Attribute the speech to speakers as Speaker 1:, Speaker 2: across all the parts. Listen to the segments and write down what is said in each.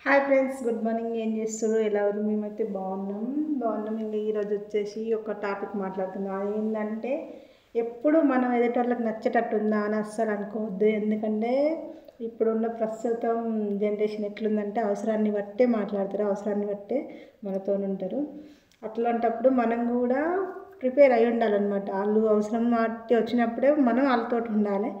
Speaker 1: Hi friends, good morning. ఏం చేస్తారు? ఎలా ఉన్నారు? మేమైతే బాగున్నాం. ఇంకా ఈరోజు వచ్చేసి ఒక టాపిక్ మాట్లాడుతున్నాం. అది ఏంటంటే, ఎప్పుడు మనం ఎదుటోళ్ళకి నచ్చేటట్టు ఉందా అని అస్సలు అనుకోవద్దు. ఎందుకంటే ఇప్పుడున్న ప్రస్తుతం జనరేషన్ ఎట్లుందంటే అవసరాన్ని బట్టే మాట్లాడతారు, అవసరాన్ని బట్టే మనతో ఉంటారు. అట్లాంటప్పుడు మనం కూడా ప్రిపేర్ అయి ఉండాలన్నమాట. వాళ్ళు అవసరం బట్టి వచ్చినప్పుడే మనం వాళ్ళతో ఉండాలి.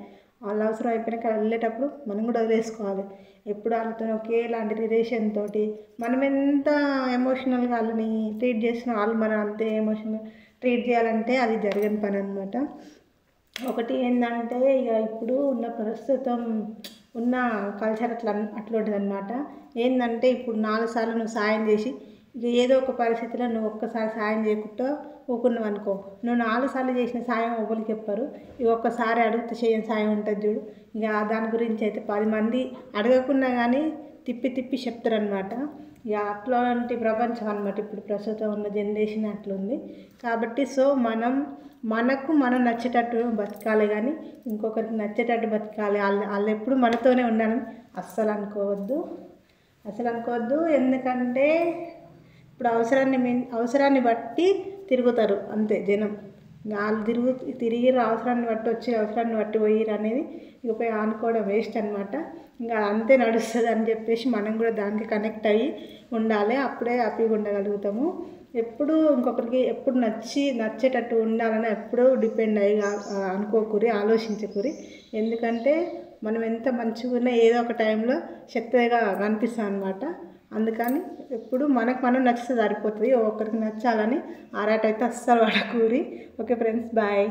Speaker 1: వాళ్ళ అవసరం అయిపోయినాక వెళ్ళేటప్పుడు మనం కూడా వదిలేసుకోవాలి. ఎప్పుడు వాళ్ళతో ఒకేలాంటి రిలేషన్ తోటి మనం ఎంత ఎమోషనల్గా వాళ్ళని ట్రీట్ చేసినా వాళ్ళు మనం అంతే ఎమోషనల్గా ట్రీట్ చేయాలంటే అది జరగని పని అనమాట. ఒకటి ఏంటంటే ఇక ఇప్పుడు ఉన్న ప్రస్తుతం ఉన్న కల్చర్ అట్లుంటుంది అనమాట. ఏంటంటే ఇప్పుడు 4 సార్లు నువ్వు సాయం చేసి ఇక ఏదో ఒక పరిస్థితిలో నువ్వు ఒక్కసారి సాయం చేయకుండా ఊకున్నావు అనుకో, నువ్వు 4 సార్లు చేసిన సాయం ఒకరికి చెప్పరు. ఇక ఒక్కసారి అడిగితే చేయని సాయం ఉంటుంది చూడు, ఇక దాని గురించి అయితే 10 మంది అడగకుండా కానీ తిప్పి తిప్పి చెప్తారనమాట. ఇక అట్లాంటి ప్రపంచం అనమాట ఇప్పుడు ప్రస్తుతం ఉన్న జనరేషన్ అట్లుంది. కాబట్టి మనం నచ్చేటట్టు బతకాలి, కానీ ఇంకొకరికి నచ్చేటట్టు బతకాలి. వాళ్ళు ఎప్పుడు మనతోనే ఉండాలని అస్సలు అనుకోవద్దు. ఎందుకంటే ఇప్పుడు అవసరాన్ని బట్టి తిరుగుతారు అంతే జనం. వాళ్ళు తిరిగి అవసరాన్ని బట్టి వచ్చి అవసరాన్ని బట్టి పోయిరు అనేది ఇక పోయి ఆనుకోవడం వేస్ట్ అనమాట. ఇంకా అంతే నడుస్తుంది అని చెప్పేసి మనం కూడా దానికి కనెక్ట్ అయ్యి ఉండాలి. అప్పుడే హ్యాపీగా ఉండగలుగుతాము. ఎప్పుడు ఇంకొకరికి ఎప్పుడు నచ్చేటట్టు ఉండాలని ఎప్పుడూ డిపెండ్ అయ్యి ఆలోచించకూరి. ఎందుకంటే మనం ఎంత మంచిగా ఉన్నా ఏదో ఒక టైంలో శక్తిగా కనిపిస్తాం అనమాట. అందుకని ఎప్పుడు మనం నచ్చితే సరిపోతుంది. ఒక్కరికి నచ్చాలని ఆరాటైతే అస్సలు పడకూరి. Okay friends, bye.